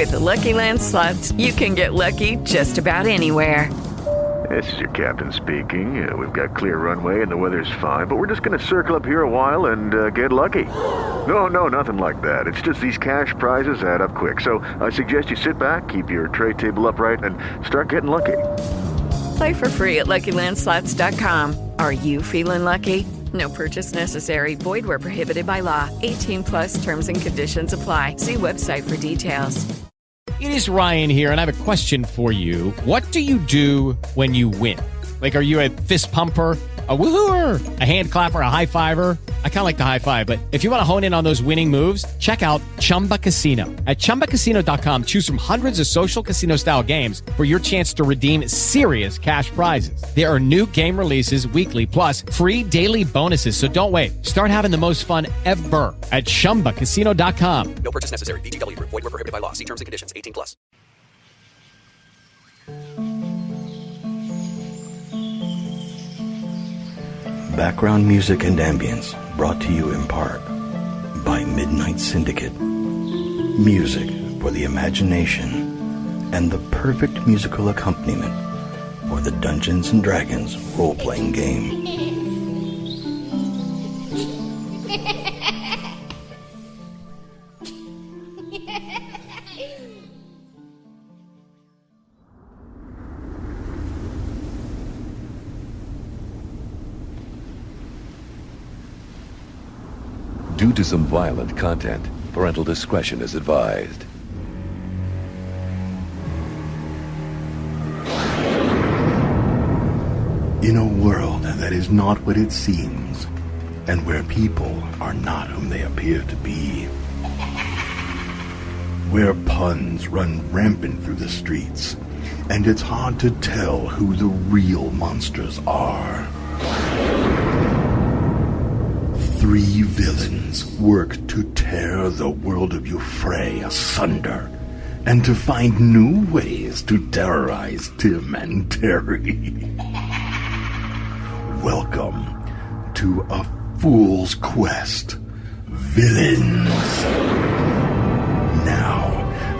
With the Lucky Land Slots, you can get lucky just about anywhere. This is your captain speaking. We've got clear runway and the weather's fine, but we're just going to circle up here a while and get lucky. No, nothing like that. It's just these cash prizes add up quick. So I suggest you sit back, keep your tray table upright, and start getting lucky. Play for free at LuckyLandSlots.com. Are you feeling lucky? No purchase necessary. Void where prohibited by law. 18 plus terms and conditions apply. See website for details. It is Ryan here, and I have a question for you. What do you do when you win? Like, are you a fist pumper, a woohooer, a hand clapper, a high fiver? I kind of like the high five, but if you want to hone in on those winning moves, check out Chumba Casino. At ChumbaCasino.com, choose from hundreds of social casino-style games for your chance to redeem serious cash prizes. There are new game releases weekly, plus free daily bonuses, so don't wait. Start having the most fun ever at ChumbaCasino.com. No purchase necessary. VGW. Void where prohibited by law. See terms and conditions. 18 plus. Background music and ambience brought to you in part by Midnight Syndicate. Music for the imagination and the perfect musical accompaniment for the Dungeons and Dragons role-playing game. Due to some violent content, parental discretion is advised. In a world that is not what it seems, and where people are not whom they appear to be, where puns run rampant through the streets, and it's hard to tell who the real monsters are. Three villains work to tear the world of Euphrae asunder, and to find new ways to terrorize Tim and Terry. Welcome to A Fool's Quest, Villains. Now,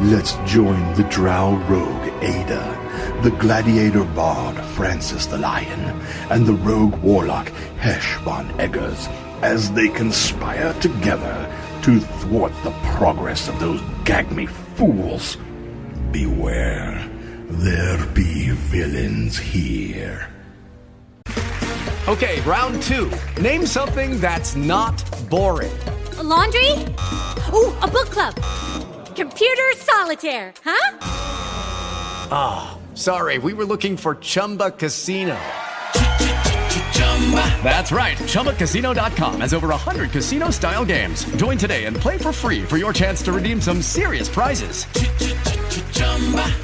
let's join the drow rogue Ayda, the gladiator bard Francis the Lion, and the rogue warlock Hesh von Eggars, as they conspire together to thwart the progress of those gag-me fools. Beware, there be villains here. Okay, round two. Name something that's not boring. A laundry? Ooh, a book club. Computer solitaire, huh? Ah, oh, sorry, we were looking for Chumba Casino. That's right. ChumbaCasino.com has over 100 casino-style games. Join today and play for free for your chance to redeem some serious prizes.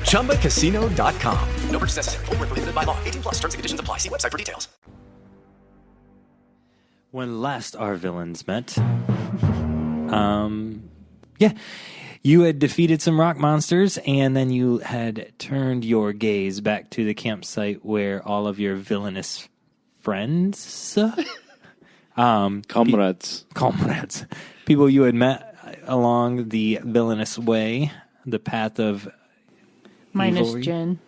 ChumbaCasino.com. No purchase necessary. Void where prohibited by law. 18 plus. Terms and conditions apply. See website for details. When last our villains met, you had defeated some rock monsters, and then you had turned your gaze back to the campsite where all of your villainous friends, comrades, people you had met along the villainous way, the path of minus evilry. Jen.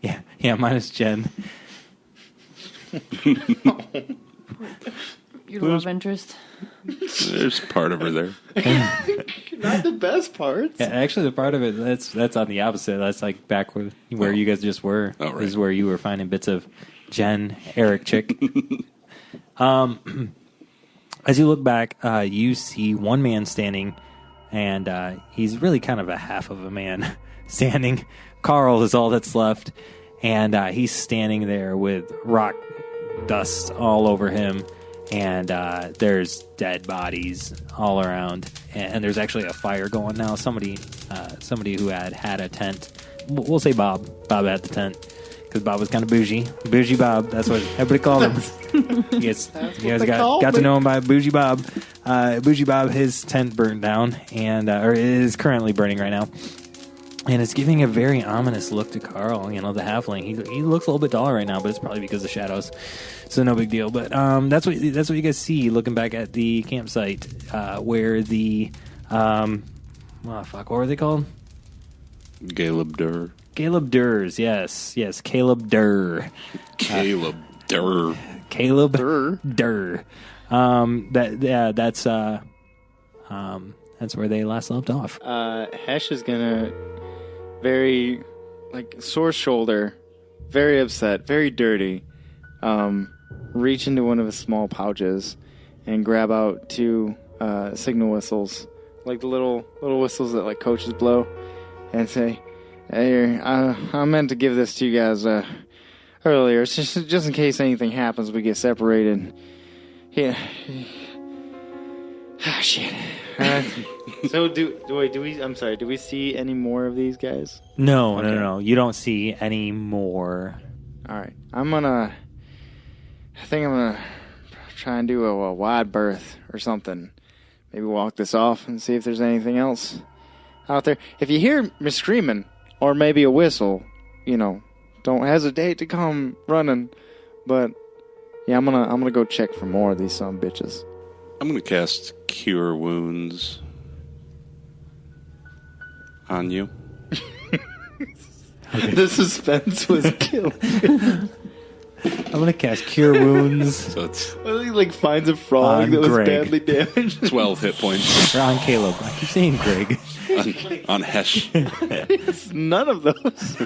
Yeah, minus Jen. Your love interest. There's part of her there. Not the best parts. Yeah, actually, the part of it that's on the opposite. That's like back where you guys just were. Oh, right. Is where you were finding bits of Jen, Eric chick. As you look back, you see one man standing, and he's really kind of a half of a man standing. Kharl is all that's left, and he's standing there with rock dust all over him, and there's dead bodies all around, and there's actually a fire going now. Somebody who had a tent. We'll say Bob. Bob had the tent. Because Bob was kind of bougie. Bougie Bob. That's what everybody called him. You guys got to know him by Bougie Bob. Bougie Bob, his tent burned down, and or is currently burning right now. And it's giving a very ominous look to Kharl, the halfling. He looks a little bit taller right now, but it's probably because of shadows. So no big deal. But that's what you guys see looking back at the campsite where the What were they called? Caleb Durr. Caleb Durrs, yes, Caleb Durr. Caleb Durr. Caleb Durr. That's where they last left off. Hesh is gonna very sore shoulder, very upset, very dirty. Reach into one of his small pouches and grab out 2 signal whistles, like the little whistles that coaches blow, and say, "Hey, I meant to give this to you guys earlier. It's just in case anything happens, we get separated." Yeah. Ah, shit. So do we? I'm sorry. Do we see any more of these guys? No, okay. No. You don't see any more. All right. I think I'm gonna try and do a wide berth or something. Maybe walk this off and see if there's anything else out there. If you hear me screaming or maybe a whistle, don't hesitate to come running. But yeah, I'm gonna go check for more of these son of bitches. I'm gonna cast Cure Wounds on you. The suspense was killing. I'm going to cast Cure Wounds. So it's he finds a frog that was badly damaged. 12 hit points. Or on Caleb. I keep saying Greg. on Hesh. None of those.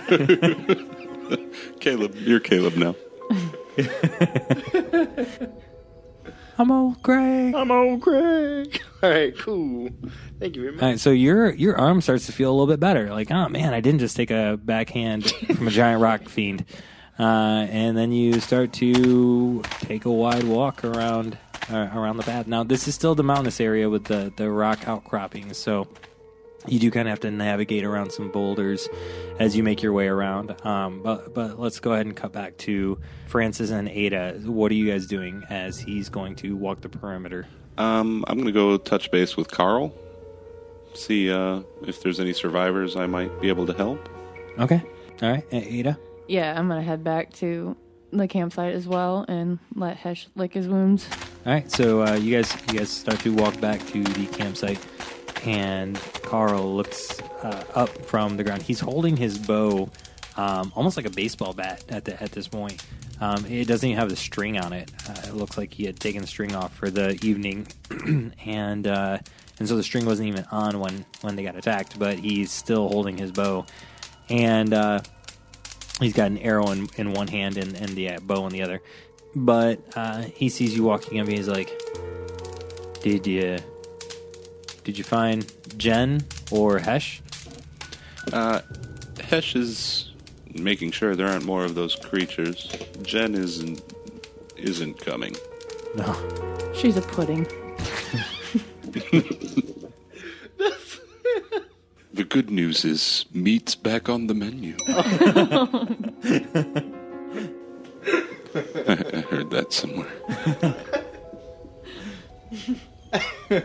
Caleb, you're Caleb now. I'm old Greg. All right, cool. Thank you very much. All right, so your arm starts to feel a little bit better. Like, oh man, I didn't just take a backhand from a giant rock fiend. And then you start to take a wide walk around the path. Now, this is still the mountainous area with the rock outcroppings, so you do kind of have to navigate around some boulders as you make your way around. But let's go ahead and cut back to Francis and Ayda. What are you guys doing as he's going to walk the perimeter? I'm going to go touch base with Kharl, see if there's any survivors I might be able to help. Okay. All right. Ayda? Yeah, I'm gonna head back to the campsite as well and let Hesh lick his wounds. All right, so you guys start to walk back to the campsite, and Kharl looks up from the ground. He's holding his bow, almost like a baseball bat at this point. It doesn't even have the string on it. It looks like he had taken the string off for the evening, and so the string wasn't even on when they got attacked. But he's still holding his bow, and he's got an arrow in one hand and the bow in the other. But he sees you walking up and he's like, Did you find Jen or Hesh? Hesh is making sure there aren't more of those creatures. Jen isn't coming. No. She's a pudding. The good news is meat's back on the menu. I heard that somewhere.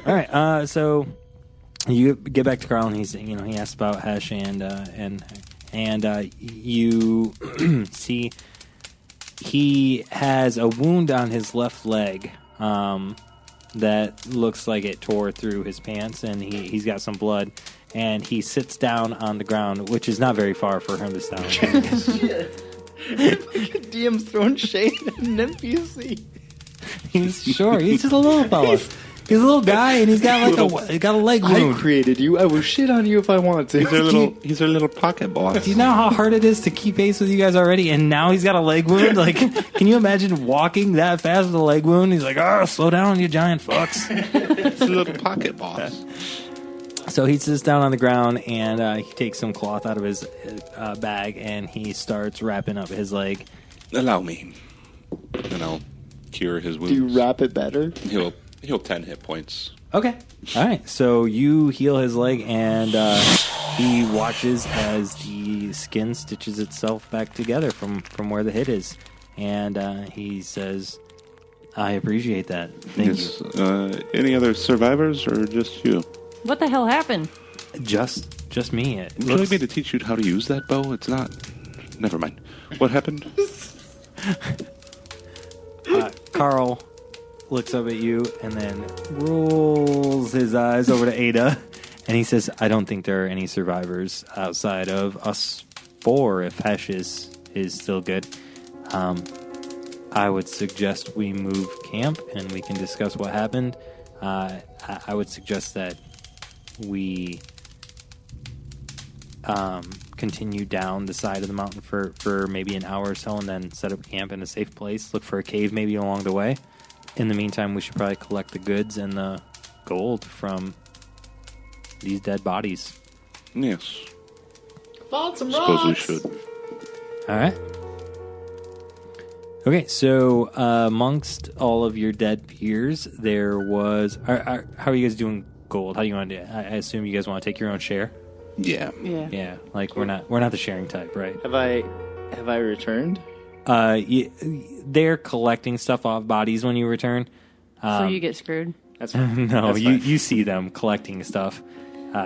All right, so you get back to Kharl, and he asks about Hesh, and you see he has a wound on his left leg that looks like it tore through his pants, and he's got some blood. And he sits down on the ground, which is not very far for him to sit down. DM's throwing shade at an NPC. He's short. He's just a little fella. He's a little guy, and he's got a leg wound. I created you. I will shit on you if I want to. He's our little pocket boss. Do you know how hard it is to keep pace with you guys already? And now he's got a leg wound. Like, can you imagine walking that fast with a leg wound? He's like, "Oh, slow down, you giant fucks." It's a little pocket boss. So he sits down on the ground, and he takes some cloth out of his bag, and he starts wrapping up his leg. Allow me, and I'll cure his wounds. Do you wrap it better? He'll 10 hit points. Okay. All right. So you heal his leg, and he watches as the skin stitches itself back together from where the hit is, and he says, "I appreciate that. Thank you." Any other survivors, or just you? What the hell happened? Just me. Would you like me to teach you how to use that bow? It's not. Never mind. What happened? Kharl looks up at you and then rolls his eyes over to Ayda And he says, I don't think there are any survivors outside of us 4 if Hesh is still good. I would suggest we move camp and we can discuss what happened. I would suggest that we continue down the side of the mountain for maybe an hour or so and then set up camp in a safe place. Look for a cave maybe along the way. In the meantime, we should probably collect the goods and the gold from these dead bodies. Yes. Found some Suppose we rocks. should. All right. Okay, so amongst all of your dead peers, there was... how are you guys doing gold? How do you want to do it? I assume you guys want to take your own share? Yeah. Yeah, like we're not the sharing type, right? Have I returned? They're collecting stuff off bodies when you return. So you get screwed. That's fine. No, That's fine. you see them collecting stuff,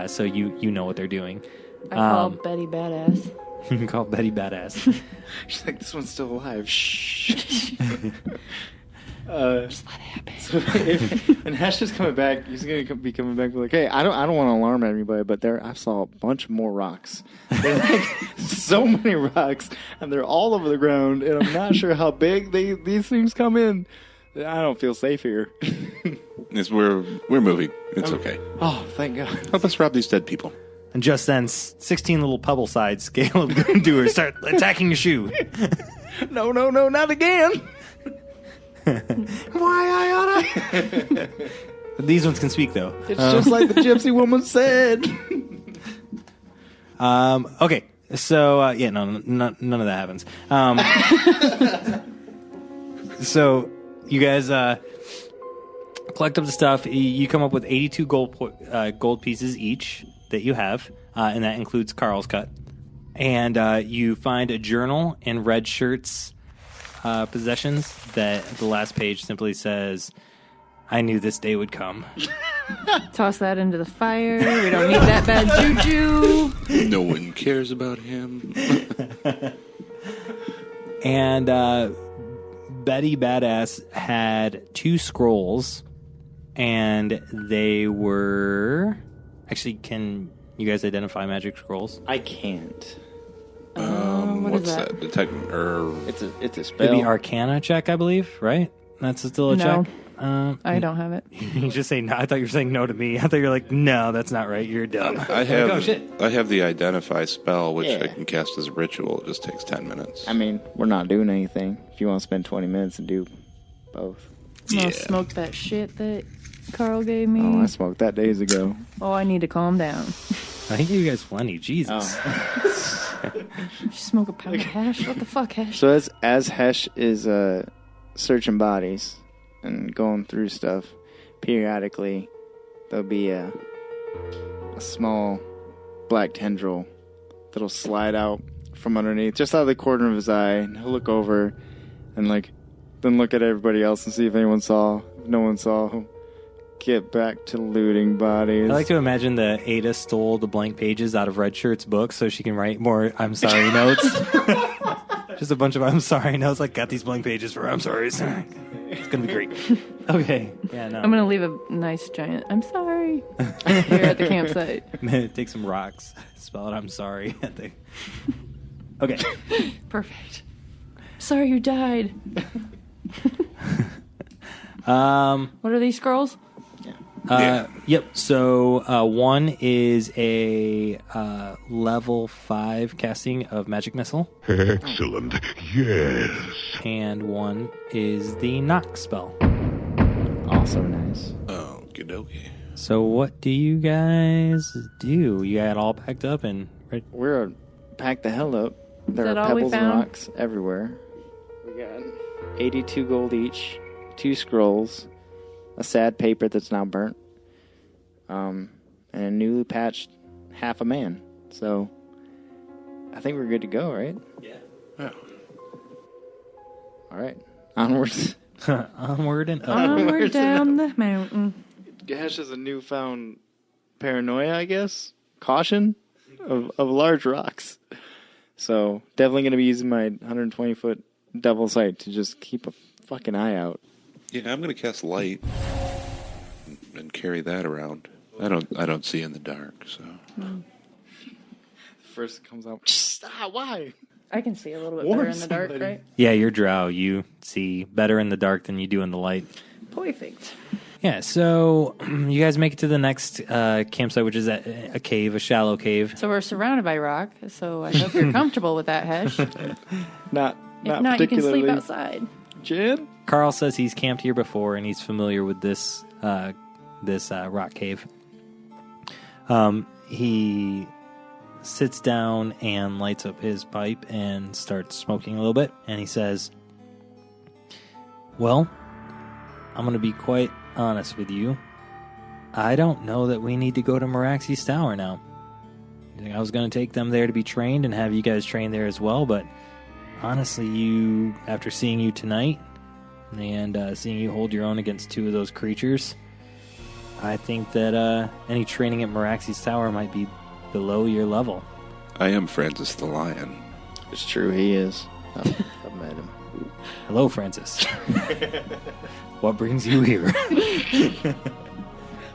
so you know what they're doing. I call Betty Badass. You can call Betty Badass. She's like, this one's still alive. Shh. Just let it happen. So and Hesh is coming back. He's going to be coming back. Like, hey, I don't want to alarm anybody, but I saw a bunch more rocks. There's like so many rocks, and they're all over the ground. And I'm not sure how big these things come in. I don't feel safe here. Yes, we're moving. It's okay. Oh, thank God. Help us rob these dead people. And just then, 16 little pebble sides scale of doers start attacking your shoe. No, not again. Why, Ayda? These ones can speak, though. It's just like the gypsy woman said. Okay, so, none of that happens. So, you guys collect up the stuff. You come up with 82 gold pieces each that you have, and that includes Kharl's cut. And you find a journal and Red Shirt's possessions that the last page simply says, I knew this day would come. Toss that into the fire. We don't need that bad juju. No one cares about him. And Betty Badass had 2 scrolls, and they were... Actually, can you guys identify magic scrolls? I can't. What What's is that? Detect It's a spell. It'd be Arcana check, I believe, right? That's still a No. check? I don't have it. You just say no. I thought you were saying no to me. I thought you were like, no, that's not right. You're dumb. I have Oh, shit. I have the Identify spell, which Yeah. I can cast as a ritual. It just takes 10 minutes. I mean, we're not doing anything. If you want to spend 20 minutes and do both. I'm gonna smoke that shit that Kharl gave me. Oh, I smoked that days ago. Oh, I need to calm down. I think you guys plenty. Jesus. You smoke a pound of hash? What the fuck, hash? So as Hesh is searching bodies and going through stuff, periodically there'll be a small black tendril that'll slide out from underneath, just out of the corner of his eye, and he'll look over and then look at everybody else and see if anyone saw. If no one saw, he'll get back to looting bodies. I like to imagine that Ayda stole the blank pages out of Red Shirt's book so she can write more I'm sorry notes. Just a bunch of I'm sorry notes. Like, got these blank pages for I'm sorry. It's going to be great. Okay. Yeah, no. I'm going to leave a nice giant I'm sorry here at the campsite. Take some rocks. Spell it I'm sorry. Okay. Perfect. Sorry you died. What are these scrolls? Yep. So one is a level 5 casting of magic missile. Excellent. Yes. And one is the knock spell. Also nice. Okie dokie. So what do you guys do? You got all packed up and ready? We're packed the hell up. There that are all we pebbles and found? rocks everywhere. We got 82 gold each, 2 scrolls, a sad paper that's now burnt, and a newly patched half a man. So I think we're good to go, right? Yeah. All right. Onwards. Onward and up. Onward down the mountain. Hesh has a newfound paranoia, I guess. Caution of large rocks. So definitely going to be using my 120-foot double sight to just keep a fucking eye out. Yeah, I'm going to cast light and carry that around. I don't see in the dark, so. First comes out. Stop! Why? I can see a little bit better in the dark, right? Yeah, you're drow. You see better in the dark than you do in the light. Perfect. Yeah, so you guys make it to the next campsite, which is a cave, a shallow cave. So we're surrounded by rock, so I hope you're comfortable with that, Hesh. Not If not, you can sleep outside. Jen? Kharl says he's camped here before, and he's familiar with this rock cave. He sits down and lights up his pipe and starts smoking a little bit, and he says, well, I'm going to be quite honest with you. I don't know that we need to go to Meraxi's Tower now. I was going to take them there to be trained and have you guys train there as well, but honestly, after seeing you tonight and seeing you hold your own against two of those creatures, I think that any training at Meraxi's Tower might be below your level. I am Francis the Lion. It's true, he is. I've met him. Hello, Francis. What brings you here?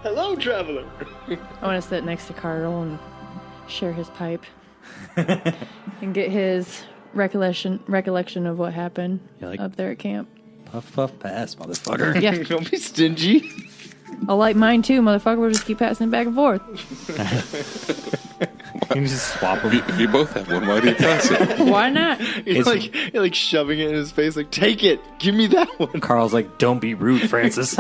Hello, traveler. I want to sit next to Kharl and share his pipe and get his recollection of what happened up there at camp. Puff, puff, pass, motherfucker. Yeah. Don't be stingy. I'll like mine too, motherfucker. We'll just keep passing it back and forth. You can just swap them. If you both have one, why do you pass it? Why not? You're like shoving it in his face, like, take it, give me that one. Kharl's like, don't be rude, Francis.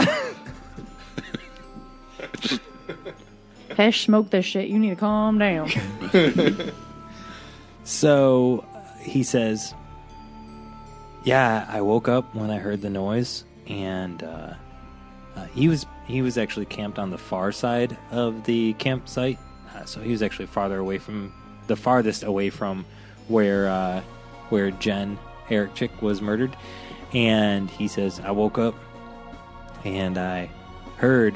Hesh, smoke this shit. You need to calm down. So he says, yeah, I woke up when I heard the noise, and he was actually camped on the far side of the campsite. So he was actually the farthest away from where Jen Eric Chick was murdered. And he says, I woke up and I heard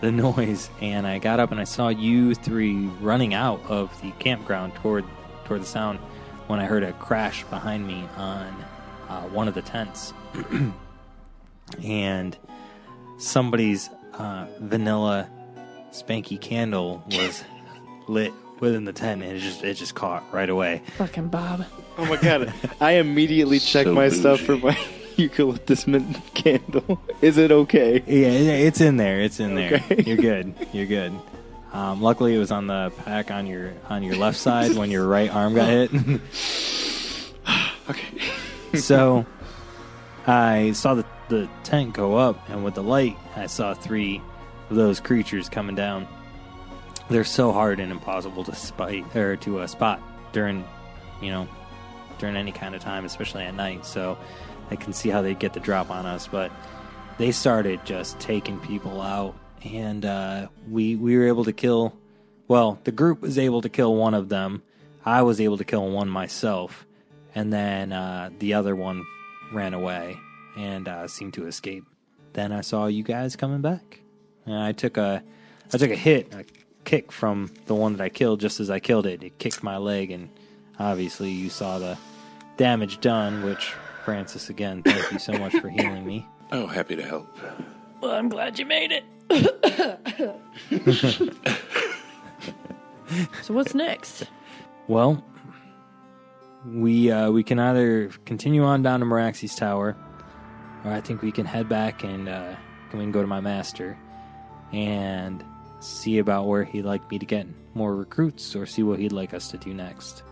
the noise, and I got up and I saw you three running out of the campground toward the sound when I heard a crash behind me on one of the tents. And somebody's vanilla spanky candle was lit within the tent, and it just caught right away. Fucking Bob. Oh my god. I immediately checked my stuff for my eucalyptus mint candle. Is it okay? Yeah, it's in there. It's in Okay. there. You're good. Luckily, it was on the pack on your left side when your right arm got hit. Okay. So I saw the tent go up, and with the light, I saw three of those creatures coming down. They're so hard and impossible to spot during any kind of time, especially at night. So I can see how they get the drop on us, but they started just taking people out, and we were able to kill. Well, the group was able to kill one of them. I was able to kill one myself, and then the other one ran away and seemed to escape. Then I saw you guys coming back, and I took a kick from the one that I killed. Just as I killed it, it kicked my leg, and obviously you saw the damage done, which, Francis, again, thank you so much for healing me. Oh, happy to help. Well, I'm glad you made it. So what's next? Well, we can either continue on down to Meraxi's Tower, or I think we can head back and we can go to my master and see about where he'd like me to get more recruits, or see what he'd like us to do next.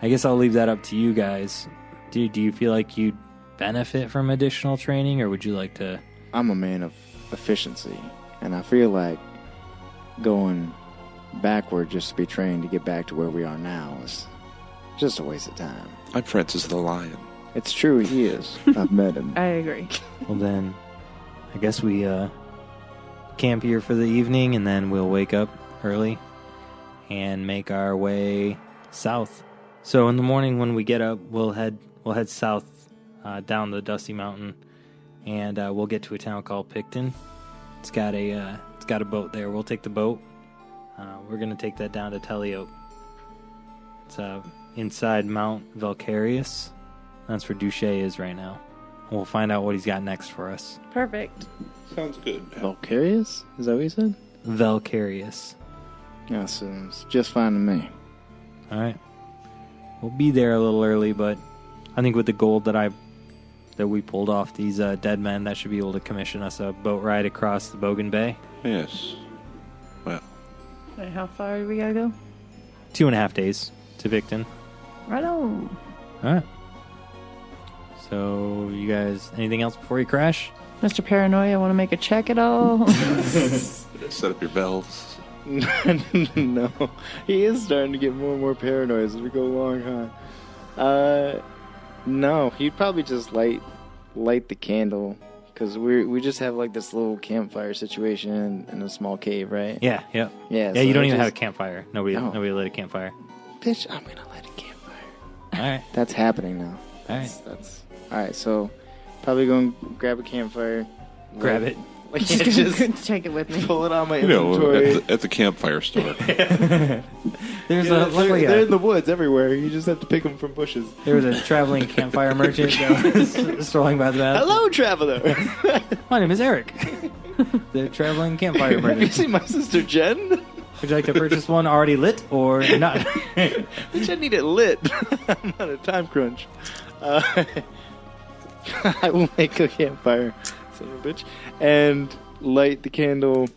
I guess I'll leave that up to you guys. Do you feel like you'd benefit from additional training, or would you like to? I'm a man of efficiency, and I feel like going backward just to be trained to get back to where we are now is just a waste of time. I'm Francis the Lion. It's true, he is. I've met him. I agree. Well, then, I guess we camp here for the evening, and then we'll wake up early and make our way south. So in the morning when we get up, we'll head south down the Dusty Mountain, and we'll get to a town called Pickton. It's got a boat there. We'll take the boat. We're gonna take that down to Teliope. It's inside Mount Valcarius. That's where Duche is right now. And we'll find out what he's got next for us. Perfect. Sounds good. Valcarius? Is that what you said? Valkyrius. Yeah, sounds just fine to me. All right. We'll be there a little early, but I think with the gold that we pulled off these dead men, that should be able to commission us a boat ride across the Bogan Bay. Yes. Well. Wait, how far do we gotta go? 2.5 days to Pickton. Right on. All right. So, you guys, anything else before you crash? Mr. Paranoia, want to make a check at all? Set up your bells. No. He is starting to get more and more paranoid as we go along, huh? No. He'd probably just light the candle. Because we just have like this little campfire situation in a small cave, right? Yeah. Yeah, Yeah, so you don't I even have a just- campfire. Nobody lit a campfire. Bitch, I'm going to light a campfire. All right. That's happening now. All right. That's all right, so probably go and grab a campfire. Grab it. Like, Just take it with me. Pull it on my You know, inventory. at the campfire store. There's luckily they're in the woods everywhere. You just have to pick them from bushes. There was a traveling campfire merchant that was strolling by the path. Hello, traveler. My name is Eric. The traveling campfire Have you merchant. seen my sister Jen? Would you like to purchase one already lit or not? Bitch, I need it lit. I'm on a time crunch. I will make a campfire, son of a bitch, and light the candle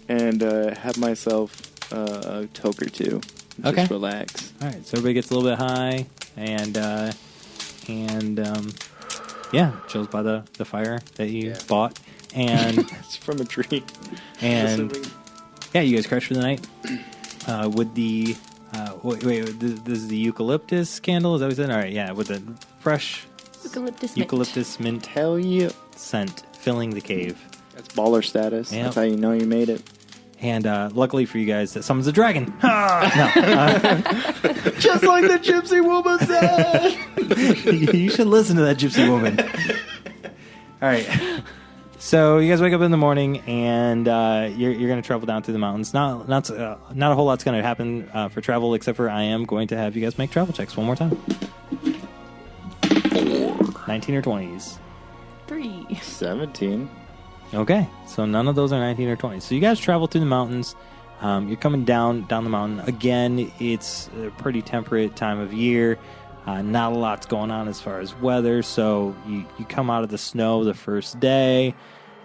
and have myself a toke or two. Just Okay. relax. All right, so everybody gets a little bit high and yeah, chills by the fire that you bought, and It's from a tree. and yeah, you guys crash for the night with the wait, this is the eucalyptus candle. Is that what you said? All right, yeah, with the fresh Eucalyptus mint Hell yeah. scent filling the cave. That's baller status. Yep. That's how you know you made it. And luckily for you guys, that summons a dragon. No, Just like the gypsy woman said. you should listen to that gypsy woman. All right. So you guys wake up in the morning, and you're going to travel down through the mountains. Not a whole lot's going to happen for travel, except for I am going to have you guys make travel checks one more time. 19 or 20s. 3. 17. Okay, so none of those are 19 or 20. So you guys travel through the mountains. You're coming down the mountain. Again, it's a pretty temperate time of year. Not a lot's going on as far as weather. So you come out of the snow the first day.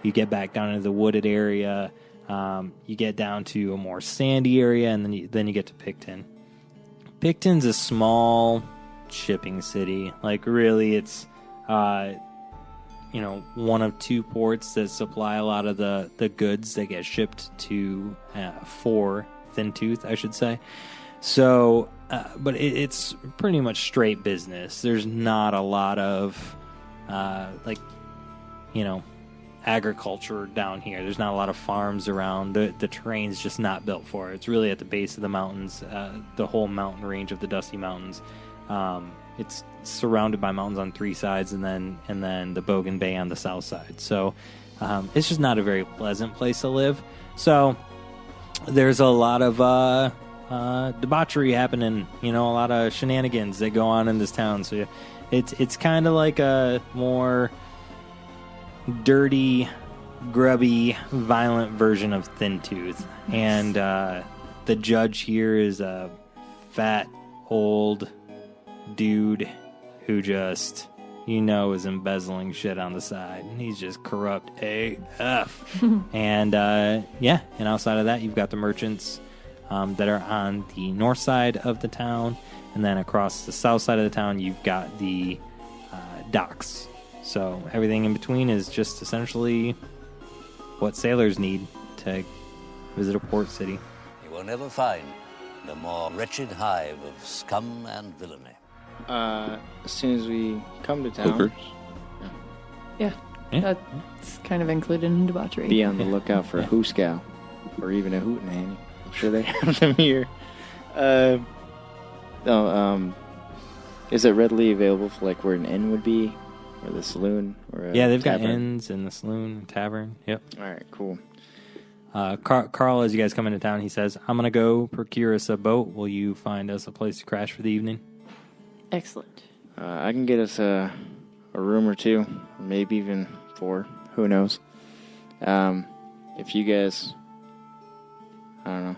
You get back down into the wooded area. You get down to a more sandy area, and then you get to Pickton. Pickton's a small shipping city. Like, really, it's one of two ports that supply a lot of the goods that get shipped to for Thin Tooth, I should say. So, but it's pretty much straight business. There's not a lot of agriculture down here. There's not a lot of farms around. The terrain's just not built for it. It's really at the base of the mountains, the whole mountain range of the Dusty Mountains. It's surrounded by mountains on three sides, and then the Bogan Bay on the south side. So it's just not a very pleasant place to live. So there's a lot of debauchery happening. A lot of shenanigans that go on in this town. So it's kind of like a more dirty, grubby, violent version of Thin Tooth. And the judge here is a fat, old dude who just, is embezzling shit on the side. He's just corrupt AF. And and outside of that, you've got the merchants that are on the north side of the town, and then across the south side of the town, you've got the docks. So everything in between is just essentially what sailors need to visit a port city. You will never find the more wretched hive of scum and villainy. As soon as we come to town, Hookers. Yeah, that's kind of included in debauchery. be on the lookout for a hooskow or even a hootenanny. I'm sure they have them here. Is it readily available for like where an inn would be, or the saloon, or a they've got tavern? inns and the saloon, tavern. Yep. All right, cool. Kharl, as you guys come into town, he says, "I'm gonna go procure us a boat. Will you find us a place to crash for the evening?" Excellent. I can get us a room or two, maybe even 4. Who knows? If you guys I don't know.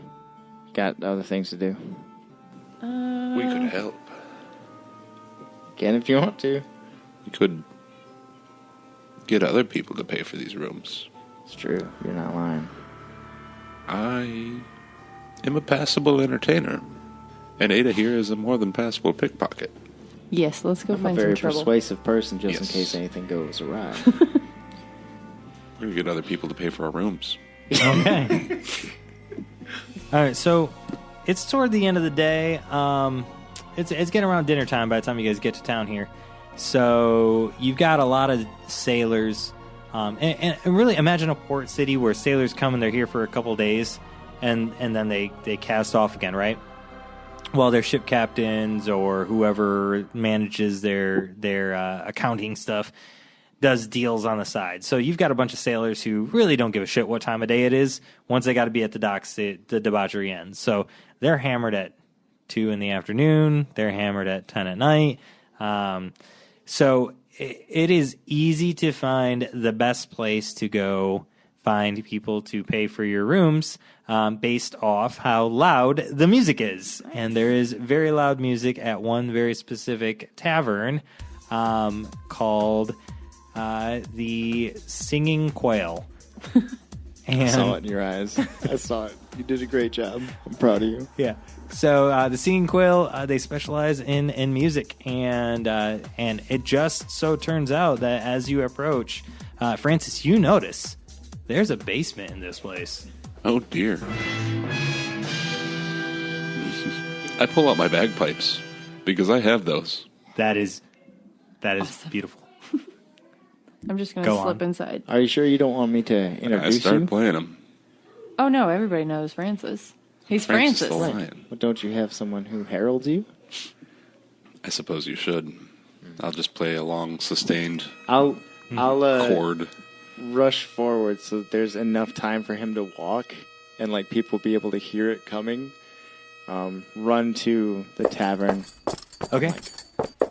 Got other things to do. We could help. Can if you want to. We could get other people to pay for these rooms. It's true. You're not lying. I am a passable entertainer. And Ayda here is a more than passable pickpocket. Yes, let's go I'm find a very some trouble. persuasive person just in case anything goes awry. We're going to get other people to pay for our rooms. Okay. All right, so it's toward the end of the day. It's getting around dinner time by the time you guys get to town here. So you've got a lot of sailors. And really imagine a port city where sailors come and they're here for a couple days and then they cast off again, right? Well, their ship captains or whoever manages their accounting stuff does deals on the side. So you've got a bunch of sailors who really don't give a shit what time of day it is. Once they got to be at the docks, the debauchery ends. So they're hammered at 2 in the afternoon. They're hammered at 10 at night. So it is easy to find the best place to go find people to pay for your rooms based off how loud the music is. And there is very loud music at one very specific tavern called the Singing Quail. I saw it in your eyes. I saw it. You did a great job. I'm proud of you. Yeah. So the Singing Quail, they specialize in music, and it just so turns out that as you approach, Francis, you notice there's a basement in this place. Oh dear. I pull out my bagpipes because I have those. That is awesome. Beautiful. I'm just going to slip inside. Are you sure you don't want me to introduce you? I start playing them. Oh, no, everybody knows Francis. He's Francis Francis. the Lion. Well, don't you have someone who heralds you? I suppose you should. I'll just play a long, sustained I'll chord. Rush forward so that there's enough time for him to walk and like people be able to hear it coming. Run to the tavern. Okay.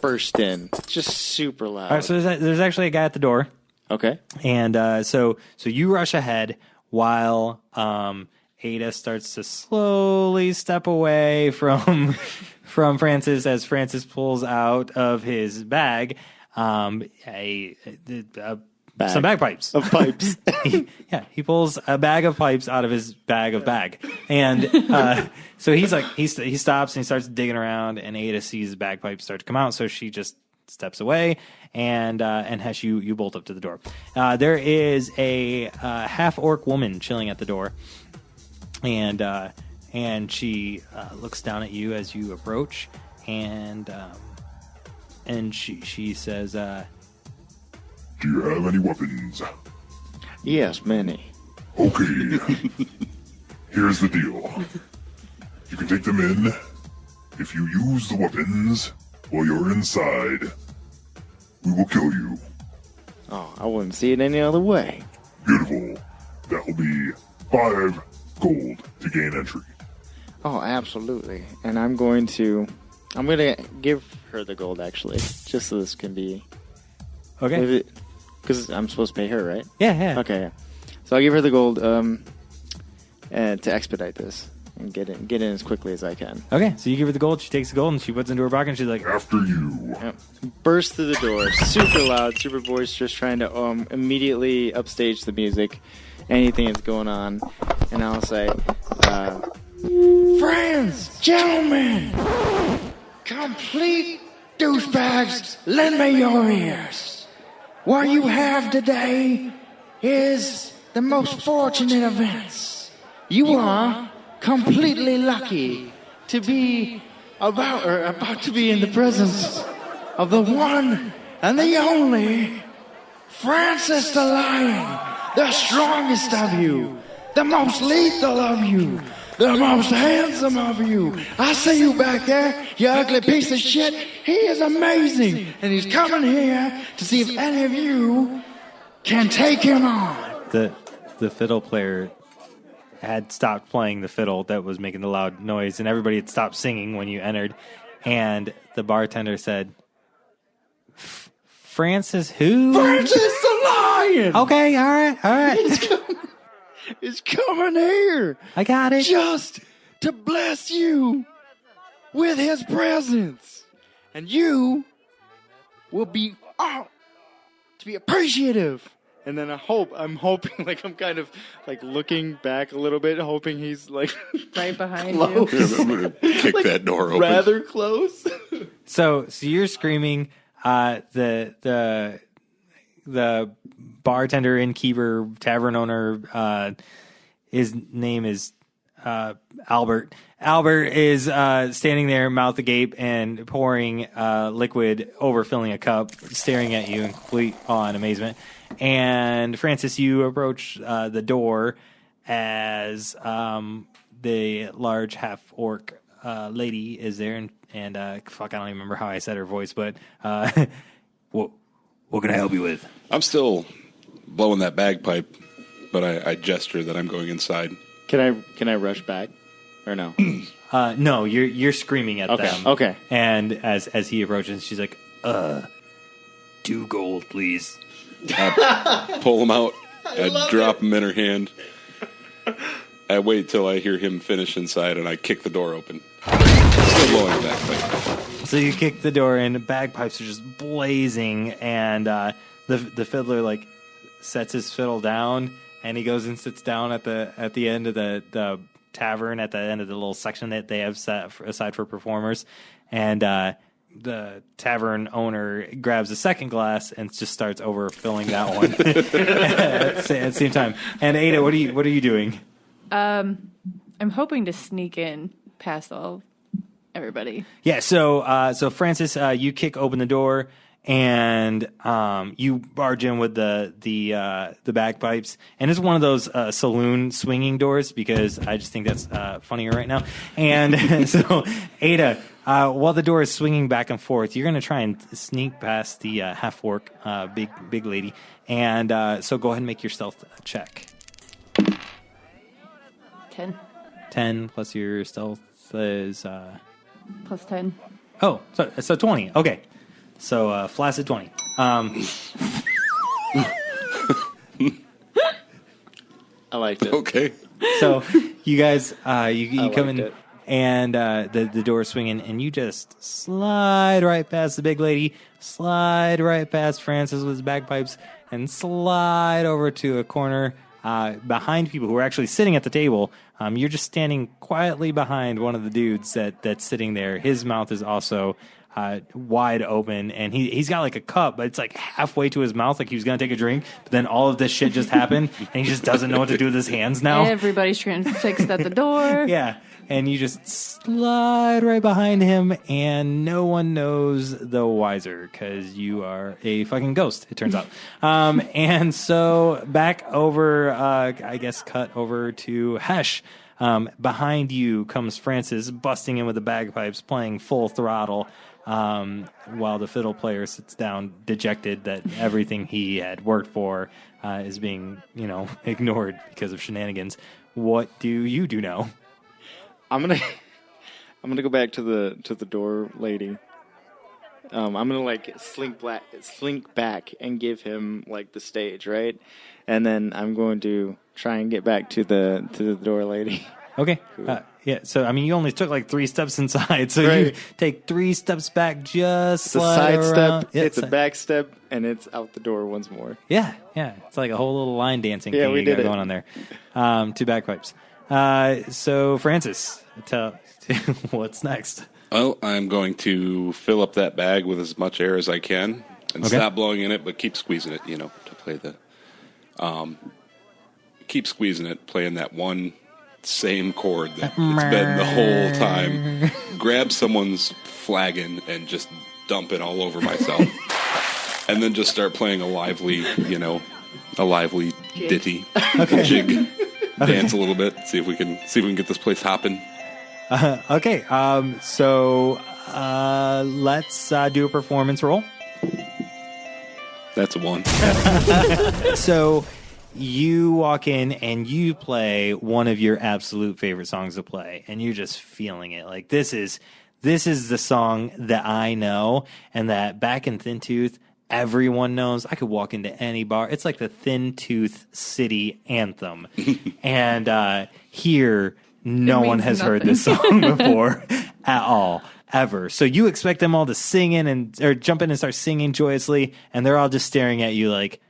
Burst in. Just super loud. All right, so there's actually a guy at the door. Okay. And so you rush ahead while Ayda starts to slowly step away from Francis as Francis pulls out of his bag some bagpipes. Of pipes. He pulls a bag of pipes out of his bag of bag. And so he stops and he starts digging around, and Ayda sees the bagpipes start to come out, so she just steps away, and Hesh, you bolt up to the door. There is a half-orc woman chilling at the door, and she looks down at you as you approach, and she says, do you have any weapons? Yes, many. Okay. Here's the deal. You can take them in. If you use the weapons while you're inside, we will kill you. Oh, I wouldn't see it any other way. Beautiful. That will be 5 gold to gain entry. Oh, absolutely. And I'm going to give her the gold, actually, just so this can be... Okay. Because I'm supposed to pay her, right? Yeah. Okay, yeah. So I'll give her the gold to expedite this and get in as quickly as I can. Okay, so you give her the gold, she takes the gold, and she puts it into her pocket, and she's like... After you. Yep. Burst through the door, super loud, super boisterous, trying to immediately upstage the music, anything that's going on. And I'll say, friends, gentlemen, complete douchebags, lend me your ears. What you have today is the most fortunate events. You are completely lucky to be about to be in the presence of the one and the only Francis the Lion, the strongest of you, the most lethal of you, the most handsome of you. I see you back there, you ugly piece of shit. He is amazing, and he's coming here to see if any of you can take him on. The fiddle player had stopped playing the fiddle that was making the loud noise, and everybody had stopped singing when you entered. And the bartender said, Francis who? Francis the Lion! Okay, all right. is coming here. I got it. Just to bless you with his presence. And you will be to be appreciative. And then I'm hoping, like, I'm kind of, like, looking back a little bit, hoping he's, like, right behind close. you. I'm going to kick that door open. Rather close. So you're screaming. The bartender, innkeeper, tavern owner, his name is Albert. Albert is standing there, mouth agape, and pouring liquid, overfilling a cup, staring at you in complete awe and amazement. And Francis, you approach the door as the large half-orc lady is there, and fuck, I don't even remember how I said her voice, but what can I help you with? I'm still blowing that bagpipe, but I gesture that I'm going inside. Can I rush back, or no? No, you're screaming at them. Okay. And as he approaches, she's like, 2 gold, please. I pull him out. I drop him in her hand. I wait till I hear him finish inside, and I kick the door open. Still blowing the bagpipe. So you kick the door in, bagpipes are just blazing, and the fiddler like sets his fiddle down, and he goes and sits down at the end of the tavern, at the end of the little section that they have set aside for performers, and the tavern owner grabs a second glass and just starts overfilling that one at the same time. And Ayda, what are you doing? I'm hoping to sneak in past everybody. Yeah. So Francis, you kick open the door and you barge in with the bagpipes, and it's one of those saloon swinging doors because I just think that's funnier right now. And so Ayda, while the door is swinging back and forth, you're going to try and sneak past the half-orc big lady. And so go ahead and make your stealth check. 10. 10 plus your stealth is... Plus 10. Oh, so 20. Okay. So flaccid 20. I liked it. Okay. So you guys, you come in... it. And the door swinging, and you just slide right past the big lady, slide right past Francis with his bagpipes, and slide over to a corner behind people who are actually sitting at the table. You're just standing quietly behind one of the dudes that's sitting there. His mouth is also wide open, and he's got like a cup, but it's like halfway to his mouth, like he was going to take a drink, but then all of this shit just happened, and he just doesn't know what to do with his hands now. Everybody's transfixed at the door. Yeah. And you just slide right behind him, and no one knows the wiser because you are a fucking ghost, it turns out. And so back over, I guess, cut over to Hesh. Behind you comes Francis, busting in with the bagpipes, playing full throttle, while the fiddle player sits down, dejected that everything he had worked for is being, ignored because of shenanigans. What do you do now? I'm gonna go back to the door lady. I'm gonna like slink back and give him like the stage, right? And then I'm going to try and get back to the door lady. Okay. Yeah. So I mean, you only took like 3 steps inside, so right. You take 3 steps back. Just it's a slide side around. step. It's a back step, and it's out the door once more. Yeah. Yeah. It's like a whole little line dancing thing we you got did going on there. 2 bagpipes. So Francis, what's next? Well, I'm going to fill up that bag with as much air as I can and stop blowing in it, but keep squeezing it, to play the... keep squeezing it, playing that one same chord that it's been the whole time. Grab someone's flagon and just dump it all over myself. And then just start playing a lively ditty. Okay. Jig. Dance a little bit, see if we can get this place hopping. Okay, so let's do a performance roll. That's a 1. So you walk in and you play one of your absolute favorite songs to play, and you're just feeling it. Like this is the song that I know, and that back in Thin Tooth, everyone knows. I could walk into any bar. It's like the Thin Tooth City anthem. And here, no one has heard this song before at all, ever. So you expect them all to sing in or jump in and start singing joyously, and they're all just staring at you like,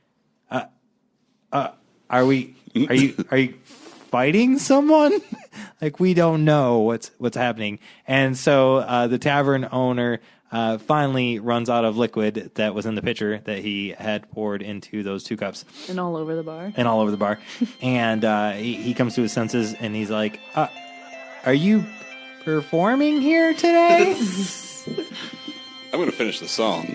are you fighting someone? Like, we don't know what's happening. And so the tavern owner finally runs out of liquid that was in the pitcher that he had poured into those 2 cups. And all over the bar. And he comes to his senses, and he's like, are you performing here today? I'm going to finish the song.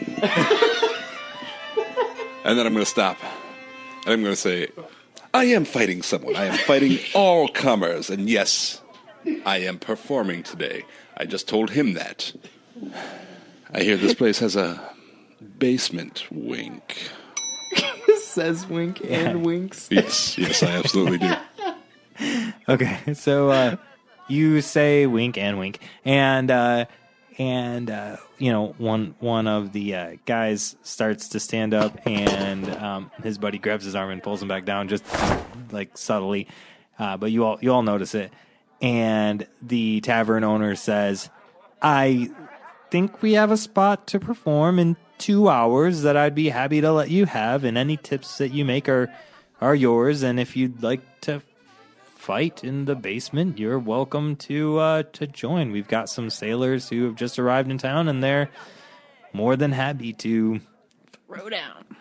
And then I'm going to stop. And I'm going to say, I am fighting someone. I am fighting all comers. And yes, I am performing today. I just told him that. I hear this place has a basement. Wink. Says wink and winks. Yes, I absolutely do. Okay, so you say wink and wink, and one of the guys starts to stand up, and his buddy grabs his arm and pulls him back down, just like subtly, but you all notice it, and the tavern owner says, "I think we have a spot to perform in 2 hours that I'd be happy to let you have, and any tips that you make are yours, and if you'd like to fight in the basement, you're welcome to join. We've got some sailors who have just arrived in town, and they're more than happy to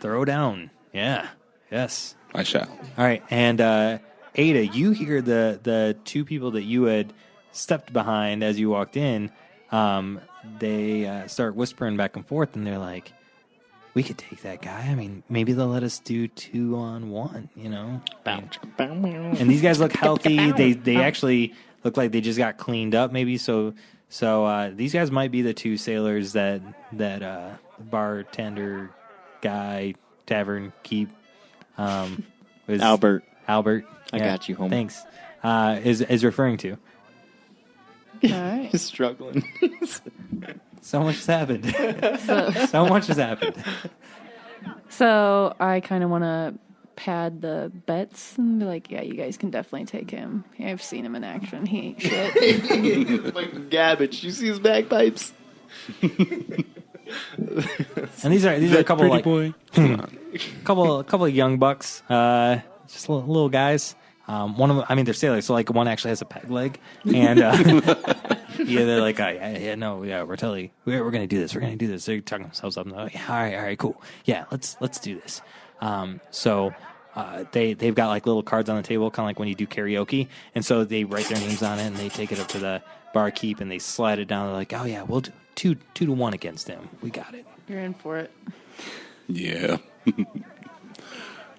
throw down. Yeah. Yes. I shall. All right. And Ayda, you hear the 2 people that you had stepped behind as you walked in. They start whispering back and forth, and they're like, we could take that guy. I mean, maybe they'll let us do 2-on-1, you know? And these guys look healthy. They actually look like they just got cleaned up, maybe. So these guys might be the 2 sailors that bartender guy, tavern keep. Was Albert. I got you, homie. Thanks. Is referring to. All right. He's struggling. So much has happened. So much has happened. So I kind of want to pad the bets and be like, yeah, you guys can definitely take him. I've seen him in action. He ain't shit. Like Gabbage. You see his bagpipes? And these are a couple like boy. couple of young bucks, just little guys. One of them, I mean, they're sailors, so like one actually has a peg leg, and yeah, they're like, we're gonna do this. We're gonna do this. They're talking themselves up. And like, all right, cool. Yeah, let's do this. So they've got like little cards on the table, kind of like when you do karaoke, and so they write their names on it and they take it up to the barkeep and they slide it down. They're like, oh yeah, we'll do 2-1 against him. We got it. You're in for it. Yeah.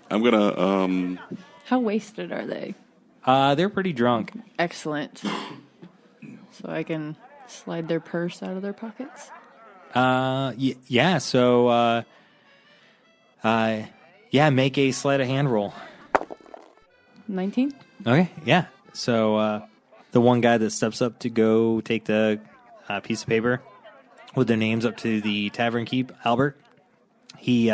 I'm gonna How wasted are they? They're pretty drunk. Excellent. So I can slide their purse out of their pockets? Yeah, so, make a sleight of hand roll. 19? Okay, yeah. So, the one guy that steps up to go take the piece of paper with their names up to the tavern keep, Albert, he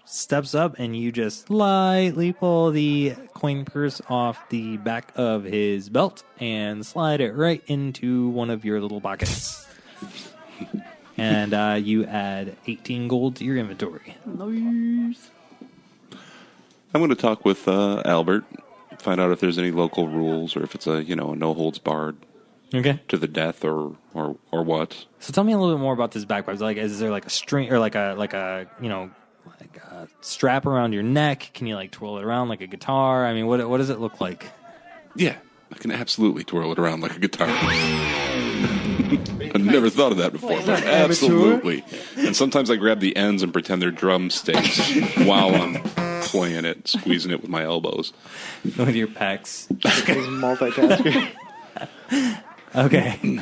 steps up and you just lightly pull the coin purse off the back of his belt and slide it right into one of your little pockets. And you add 18 gold to your inventory. Nice. I'm going to talk with Albert, find out if there's any local rules or if it's a no holds barred. Okay. To the death or what. So tell me a little bit more about this bagpipes. Like, is there like a string or like a strap around your neck? Can you like twirl it around like a guitar? I mean, what does it look like? Yeah, I can absolutely twirl it around like a guitar. I've never thought of that before. But absolutely. And sometimes I grab the ends and pretend they're drumsticks while I'm playing it, squeezing it with my elbows. With your pecs. Multitasker. Okay.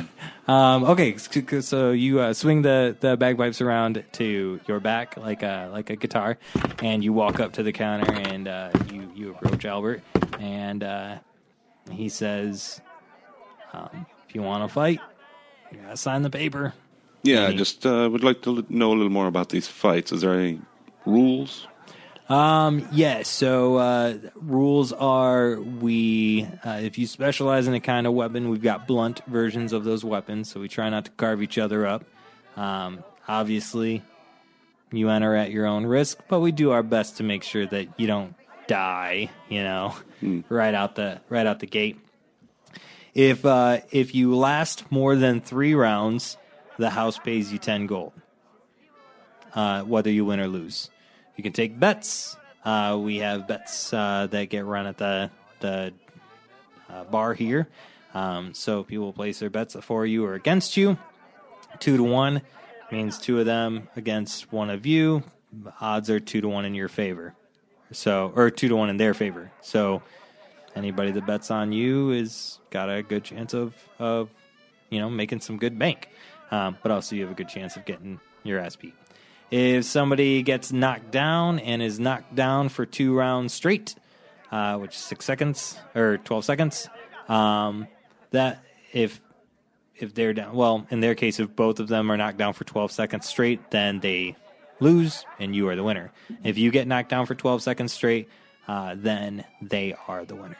Okay. So you swing the bagpipes around to your back like a guitar, and you walk up to the counter and you approach Albert, and he says, "If you want to fight, you gotta sign the paper." Yeah, I just would like to know a little more about these fights. Is there any rules? So rules are if you specialize in a kind of weapon, we've got blunt versions of those weapons, so we try not to carve each other up. Obviously, you enter at your own risk, but we do our best to make sure that you don't die, right out the gate. If you last more than 3 rounds, the house pays you 10 gold, whether you win or lose. You can take bets. We have bets that get run at the bar here. So people place their bets for you or against you. 2-1 means 2 of them against 1 of you. Odds are 2-1 in your favor. Or 2-1 in their favor. So anybody that bets on you is got a good chance of making some good bank. But also you have a good chance of getting your ass beat. If somebody gets knocked down and is knocked down for 2 rounds straight, which is 6 seconds or 12 seconds, that if they're down, well, in their case, if both of them are knocked down for 12 seconds straight, then they lose and you are the winner. If you get knocked down for 12 seconds straight, then they are the winner.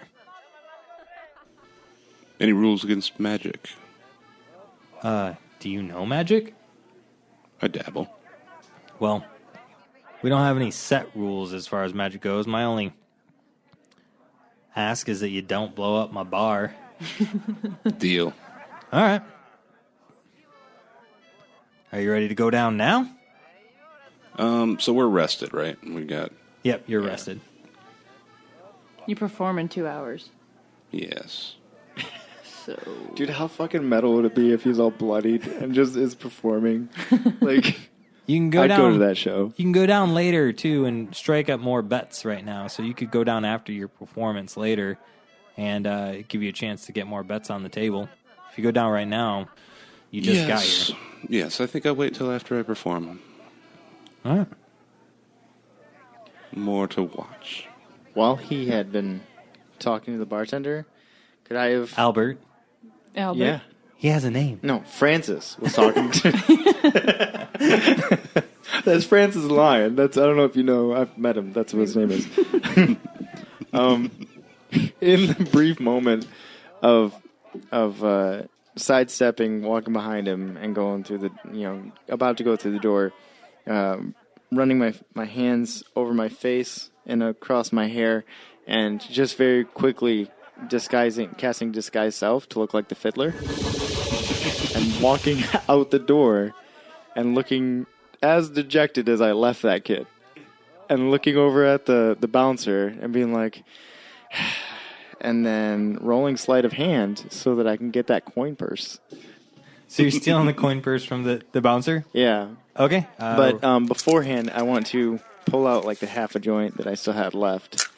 Any rules against magic? Do you know magic? I dabble. Well, we don't have any set rules as far as magic goes. My only ask is that you don't blow up my bar. Deal. All right. Are you ready to go down now? So we're rested, right? We got... Yep, you're rested. You perform in 2 hours. Yes. So... Dude, how fucking metal would it be if he's all bloodied and just is performing? Like... You can go I'd down. go to that show. You can go down later too and strike up more bets right now. So you could go down after your performance later, and give you a chance to get more bets on the table. If you go down right now, you just got here. Yes, I think I'll wait till after I perform. All right. More to watch. While he had been talking to the bartender, could I have... Albert. Yeah. He has a name. No, Francis was talking to... That's Francis Lyon. That's, I don't know if you know. I've met him. That's what his name is. In the brief moment of sidestepping, walking behind him, and going through the, about to go through the door, running my hands over my face and across my hair, and just very quickly casting disguise self to look like the fiddler, and walking out the door and looking as dejected as I left that kid, and looking over at the bouncer and being like, and then rolling sleight of hand so that I can get that coin purse. So you're stealing the coin purse from the bouncer? Yeah. Okay. But beforehand, I want to pull out like the half a joint that I still had left,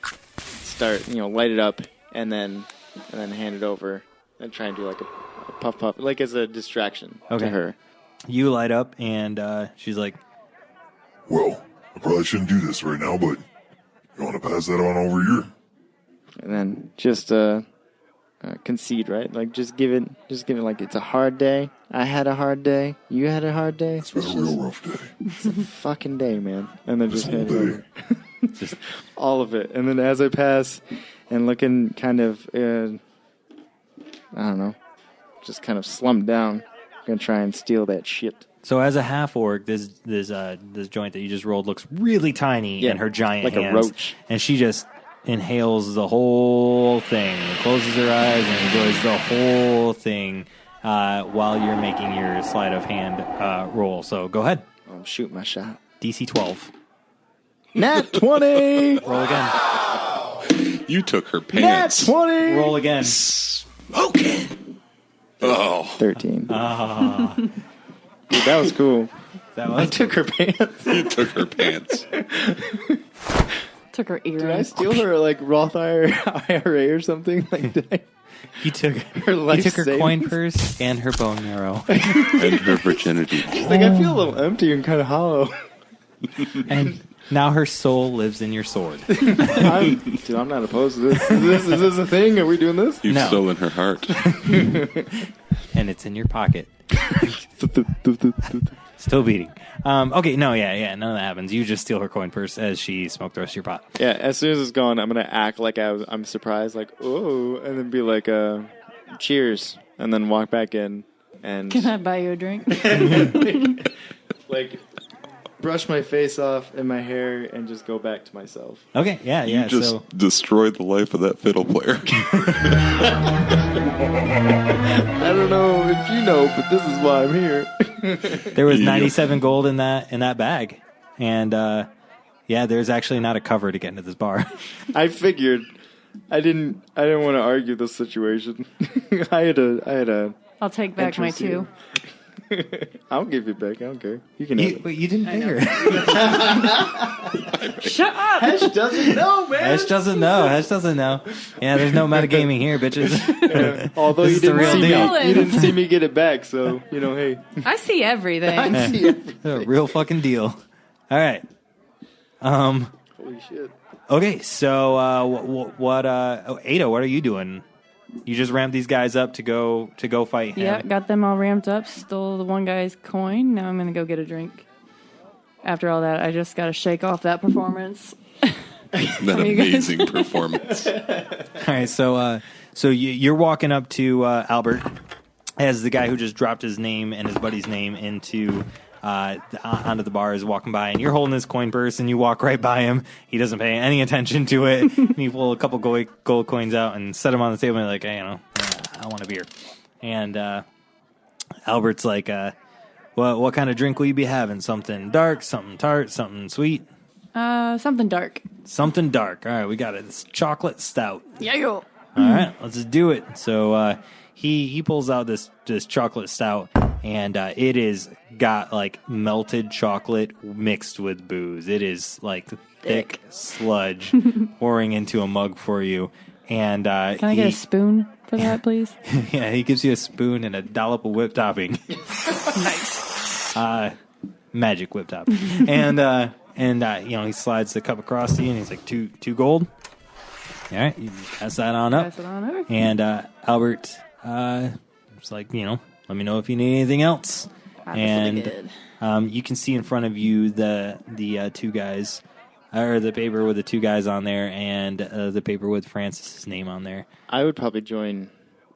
start, light it up, and then hand it over and try and do like a puff, like as a distraction to her. You light up, and she's like, Well, I probably shouldn't do this right now, but you want to pass that on over here? And then just concede, right? Like just give it like it's a hard day. I had a hard day. You had a hard day. It's been a real rough day. It's a fucking day, man. And then just hand it over. Just all of it. And then as I pass and looking kind of, I don't know, just kind of slumped down, gonna try and steal that shit. So as a half orc, this joint that you just rolled looks really tiny in her giant like hands, a roach, and she just inhales the whole thing, closes her eyes, and enjoys the whole thing while you're making your sleight of hand roll. So go ahead. I'm shooting my shot. DC 12. Nat 20. Roll again. You took her pants. Nat 20. Roll again. Smoking. Oh. 13. Dude, that was cool. I took her pants. You took her pants. Took her earrings. Did I steal her like Roth IRA or something? Like, did I? He took her life He took her savings? coin purse and her bone marrow. And her virginity. Like, I feel a little empty and kind of hollow. And now her soul lives in your sword. I'm not opposed to this. Is this a thing? Are we doing this? You've stolen her heart. and it's in your pocket. Still beating. Okay, no, none of that happens. You just steal her coin purse as she smoked the rest of your pot. Yeah, as soon as it's gone, I'm gonna act like I'm surprised, like oh, and then be like, cheers, and then walk back in. And can I buy you a drink? like brush my face off and my hair and just go back to myself. Okay, yeah. You just destroyed the life of that fiddle player. I don't know if you know, but this is why I'm here. There was 97 gold in that bag, and there's actually not a cover to get into this bar. I figured. I didn't want to argue this situation. I had a. I'll take back my 2. I'll give you back. I don't care. You can have it. But you didn't pay her. Shut up. Hesh doesn't know, man. Hesh doesn't know. Yeah, there's no metagaming here, bitches. Yeah. Although you didn't see me get it back, so hey. I see everything. I see everything. A real fucking deal. All right. Holy shit. Okay, so Ayda, what are you doing? You just ramped these guys up to go fight him. Yeah, got them all ramped up. Stole the one guy's coin. Now I'm gonna go get a drink. After all that, I just gotta shake off that performance. That amazing performance. All right, so you're walking up to Albert as the guy who just dropped his name and his buddy's name into onto the bar is walking by, and you're holding his coin purse, and you walk right by him. He doesn't pay any attention to it. And you pull a couple gold coins out and set them on the table, and you're like, hey, I want a beer. And Albert's like, what kind of drink will you be having? Something dark, something tart, something sweet? Something dark. Something dark. All right, we got it. It's chocolate stout. Yeah, yo. All right, let's just do it. So he pulls out this chocolate stout, and it is got like melted chocolate mixed with booze. It is like thick sludge pouring into a mug for you. And can I get a spoon for that, please? Yeah, he gives you a spoon and a dollop of whipped topping. Nice. Magic whipped top. And he slides the cup across to you, and he's like, two gold. All right, you pass that on up. Pass it on over. And Albert was like, let me know if you need anything else. And you can see in front of you the two guys, or the paper with the two guys on there, and the paper with Francis's name on there. I would probably join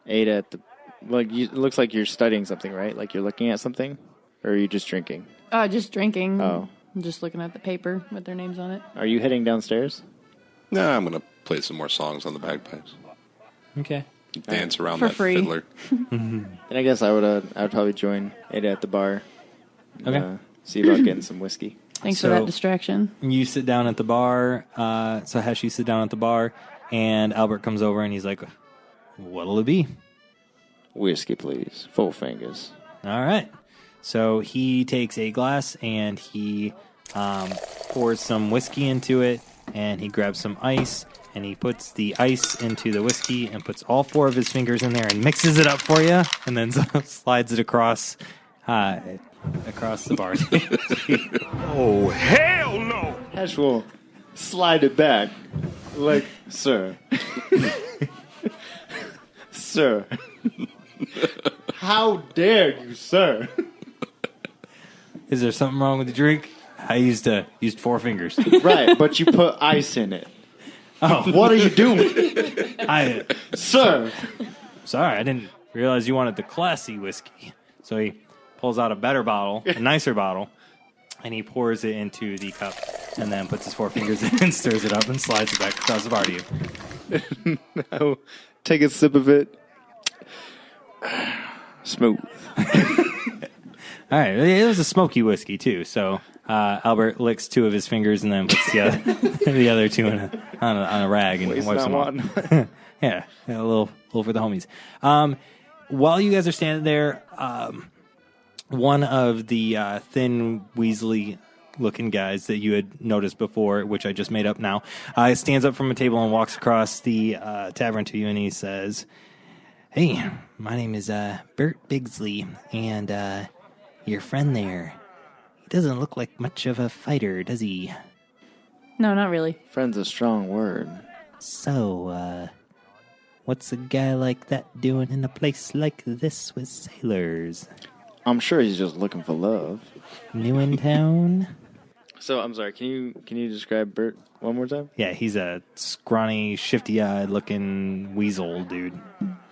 Ayda at the. It looks like you're studying something, right? Like you're looking at something, or are you just drinking? Just drinking. Oh, I'm just looking at the paper with their names on it. Are you heading downstairs? No, I'm gonna play some more songs on the bagpipes. Okay. Dance around for that free. fiddler. And I guess I would probably join Ayda at the bar. Okay. See about getting some whiskey. Thanks for that distraction. You sit down at the bar. So Hesh, you sit down at the bar, and Albert comes over, and he's like, what'll it be? Whiskey, please. 4 fingers. All right. So he takes a glass, and he pours some whiskey into it, and he grabs some ice, and he puts the ice into the whiskey and puts all 4 of his fingers in there and mixes it up for you, and then slides it across the bar. Oh, hell no! Hesh will slide it back. Like, sir. Sir. How dare you, sir? Is there something wrong with the drink? I used 4 fingers. Right, but you put ice in it. Oh. What are you doing? Sir. Sorry, I didn't realize you wanted the classy whiskey. So he pulls out a better bottle, a nicer bottle, and he pours it into the cup, and then puts his 4 fingers in and stirs it up and slides it back across the bar to you. I'll take a sip of it. Smooth. All right, it was a smoky whiskey too. So Albert licks 2 of his fingers and then puts the other 2 on a rag and wipes them off. Yeah, a little for the homies. While you guys are standing there, one of the thin Weasley-looking guys that you had noticed before, which I just made up now, stands up from a table and walks across the tavern to you, and he says, "Hey, my name is Bert Bigsley, and your friend there, he doesn't look like much of a fighter, does he?" No, not really. Friend's a strong word. So, What's a guy like that doing in a place like this with sailors? I'm sure he's just looking for love. New in town? So, I'm sorry, can you describe Bert one more time? Yeah, he's a scrawny, shifty-eyed looking weasel dude.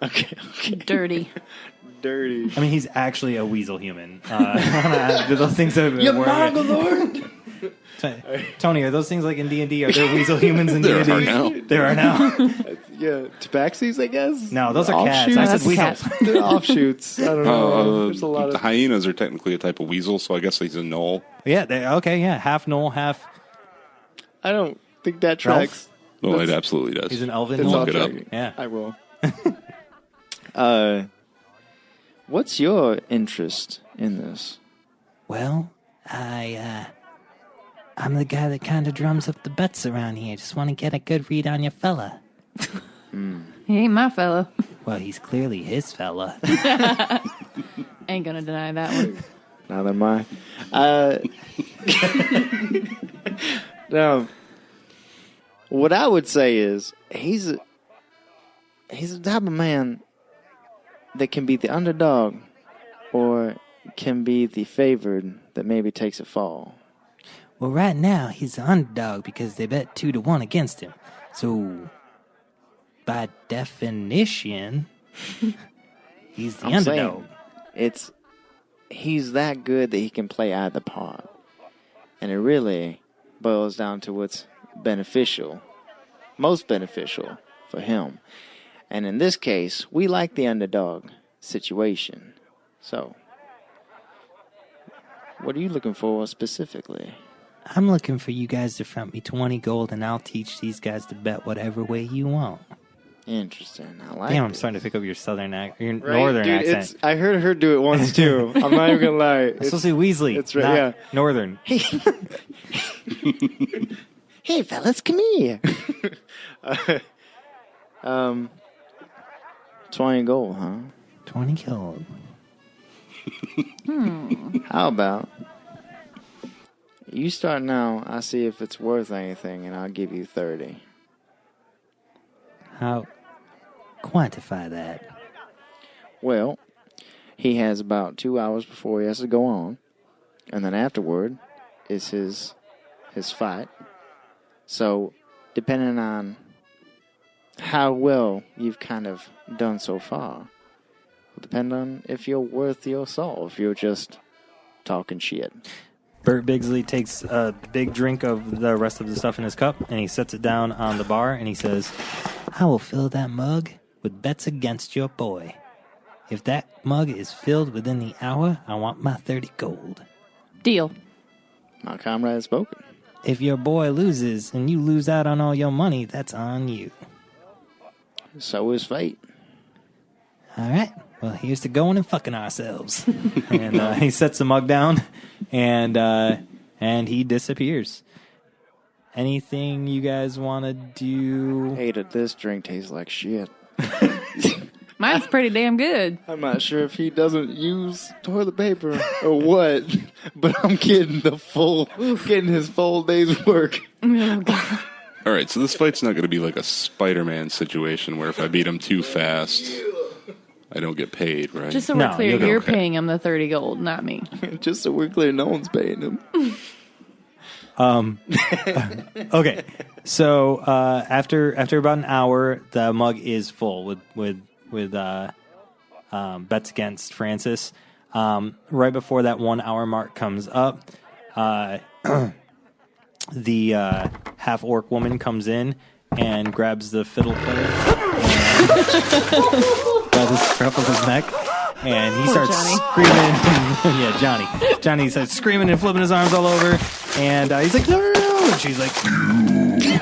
Okay. Dirty. Dirty. I mean, he's actually a weasel human. Do those things that You Lord! Tony, are those things like in D&D? Are there weasel humans in D&D? There are now. There are now. Yeah, tabaxis, I guess? No, those are cats. I said weasels. They're offshoots. I don't know. There's a lot of... The hyenas are technically a type of weasel, so I guess he's a gnoll. Yeah, half gnoll, half... I don't think that tracks. Well, it absolutely does. He's an elven Look gnoll. it up. Yeah. I will. What's your interest in this? Well, I'm the guy that kind of drums up the bets around here. Just want to get a good read on your fella. He ain't my fella. Well, he's clearly his fella. Ain't gonna deny that one. Neither am I. Now, what I would say is he's the type of man that can be the underdog or can be the favored that maybe takes a fall. Well, right now, he's the underdog because they bet 2-1 against him. So, by definition, he's the underdog. He's that good that he can play either part. And it really boils down to what's beneficial, most beneficial for him. And in this case, we like the underdog situation. So, what are you looking for specifically? I'm looking for you guys to front me 20 gold, and I'll teach these guys to bet whatever way you want. Interesting. I like Damn, it. I'm starting to pick up your southern accent, your Right, northern dude, accent. I heard her do it once, too. I'm not even going to lie. It's supposed to be Weasley. It's right, not yeah. northern. Hey, fellas, come here. 20 gold, huh? 20 gold. How about you start now, I see if it's worth anything, and I'll give you 30. How? Quantify that. Well, he has about 2 hours before he has to go on, and then afterward is his fight. So, depending on how well you've kind of done so far, will depend on if you're worth your soul, if you're just talking shit. Bert Bigsley takes a big drink of the rest of the stuff in his cup, and he sets it down on the bar, and he says, I will fill that mug with bets against your boy. If that mug is filled within the hour, I want my 30 gold. Deal. My comrade has spoken. If your boy loses and you lose out on all your money, that's on you. So is fate. All right. Well, here's to going and fucking ourselves. And he sets the mug down, and he disappears. Anything you guys want to do? Ayda, this drink tastes like shit. Mine's pretty damn good. I'm not sure if he doesn't use toilet paper or what, but I'm getting getting his full day's work. Oh, God. All right, so this fight's not going to be like a Spider-Man situation where if I beat him too fast, I don't get paid, right? Just so we're clear, you're paying him the 30 gold, not me. Just so we're clear, no one's paying him. Okay, so after about an hour, the mug is full with bets against Francis. Right before that 1 hour mark comes up, the half-orc woman comes in and grabs the fiddle player and by the scruff of his neck, and he starts screaming. Yeah, Johnny starts screaming and flipping his arms all over, and he's like, no, and she's like, she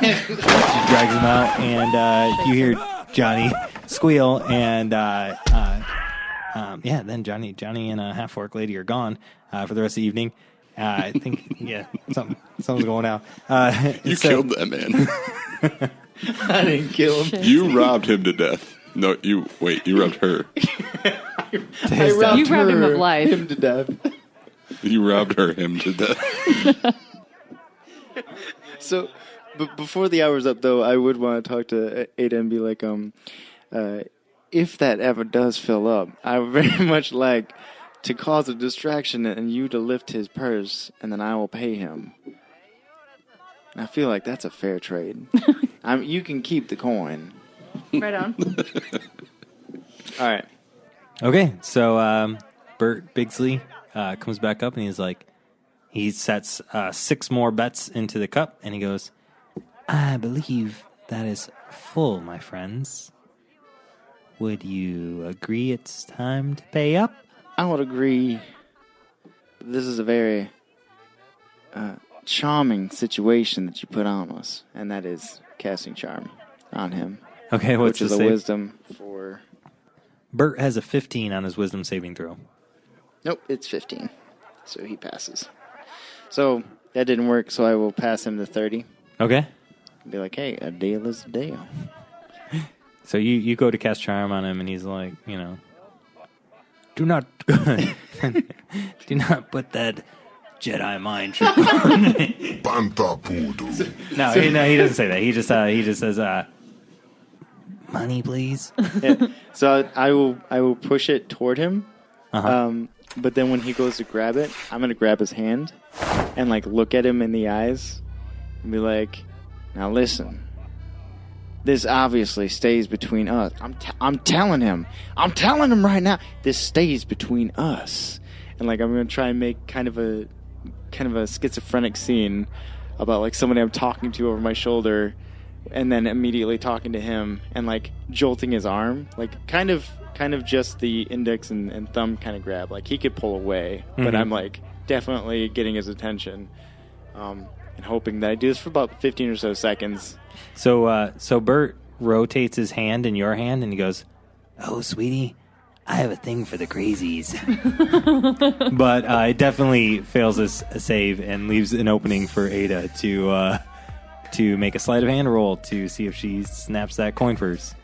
drags him out, and you hear Johnny squeal, and then Johnny and a half-orc lady are gone for the rest of the evening. I think, something's going out. You killed that man. I didn't kill him. You robbed him to death. No, you robbed her. You robbed him of life. Him to death. You robbed him to death. So, but before the hour's up, though, I would want to talk to Ayda and be like, if that ever does fill up, I would very much like to cause a distraction and you to lift his purse, and then I will pay him. I feel like that's a fair trade. You can keep the coin. Right on. All right. Okay, so Bert Bigsley comes back up and he's like, he sets 6 more bets into the cup, and he goes, I believe that is full, my friends. Would you agree it's time to pay up? I would agree. This is a very charming situation that you put on us, and that is casting charm on him. Okay, what's which is the a save? wisdom for... Bert has a 15 on his wisdom saving throw. Nope, it's 15. So he passes. So that didn't work, so I will pass him the 30. Okay. Be like, hey, a deal is a deal. So you go to cast charm on him, and he's like, do not put that Jedi mind trick on me. No, he doesn't say that. He just says, money, please. Yeah. So I will push it toward him. Uh-huh. But then when he goes to grab it, I'm going to grab his hand and look at him in the eyes and be like, now listen. This obviously stays between us. I'm telling him right now. This stays between us. And I'm going to try and make kind of a schizophrenic scene about somebody I'm talking to over my shoulder, and then immediately talking to him and jolting his arm, kind of just the index and thumb kind of grab. He could pull away, but I'm definitely getting his attention, and hoping that I do this for about 15 or so seconds. So Bert rotates his hand in your hand, and he goes, "Oh, sweetie, I have a thing for the crazies." But it definitely fails a save and leaves an opening for Ayda to make a sleight of hand roll to see if she snaps that coin purse.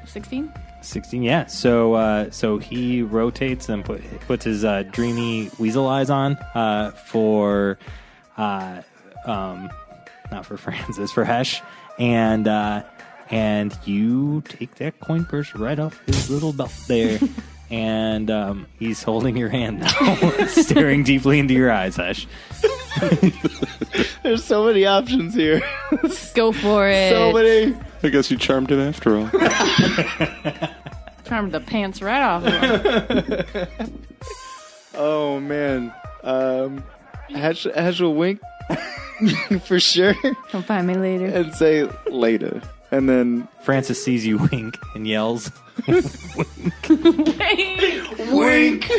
16? 16, yeah. So he rotates and puts his dreamy weasel eyes on for not for Francis, for Hesh, and you take that coin purse right off his little belt there, and he's holding your hand now, staring deeply into your eyes, Hesh. There's so many options here. Go for it. So many. I guess you charmed him after all. Charmed the pants right off of him. Oh, man. Hesh will wink for sure. Come find me later. And say later. And then Francis sees you wink and yells, "Wink! Wink!"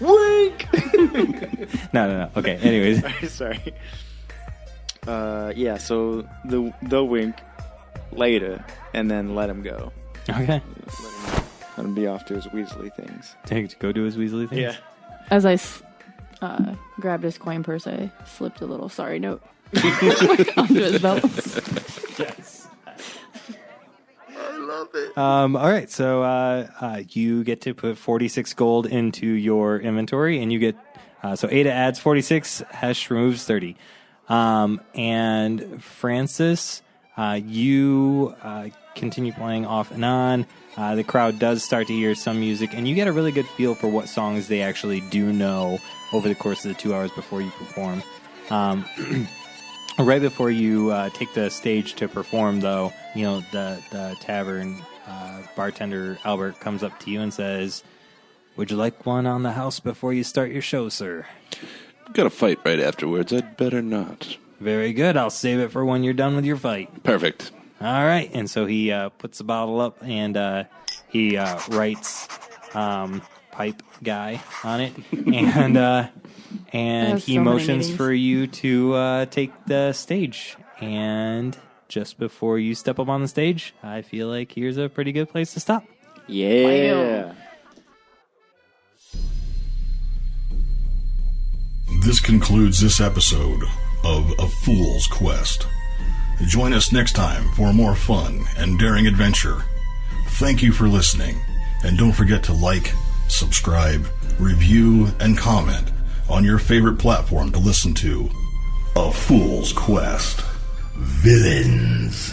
Wink! No. Okay, anyways. Sorry. Yeah, so the wink later, and then let him go. Okay. Let him be off to his Weasley things. Go do his Weasley things? Yeah. As I grabbed his coin purse, I slipped a little sorry note onto his belt. Yes. I love it. All right, so you get to put 46 gold into your inventory, and you get so Ayda adds 46, Hesh removes 30, and Francis, you continue playing off and on. The crowd does start to hear some music, and you get a really good feel for what songs they actually do know over the course of the 2 hours before you perform. Right before you take the stage to perform, though, the tavern bartender Albert comes up to you and says, "Would you like one on the house before you start your show, sir?" Got a fight right afterwards. I'd better not. Very good. I'll save it for when you're done with your fight. Perfect. All right. And so he puts the bottle up, and he writes pipe guy on it, and he motions for you to take the stage. And just before you step up on the stage, I feel like here's a pretty good place to stop. Yeah. This concludes this episode of A Fool's Quest. Join us next time for more fun and daring adventure. Thank you for listening, and don't forget to like, subscribe, review, and comment on your favorite platform to listen to A Fool's Quest. Villains.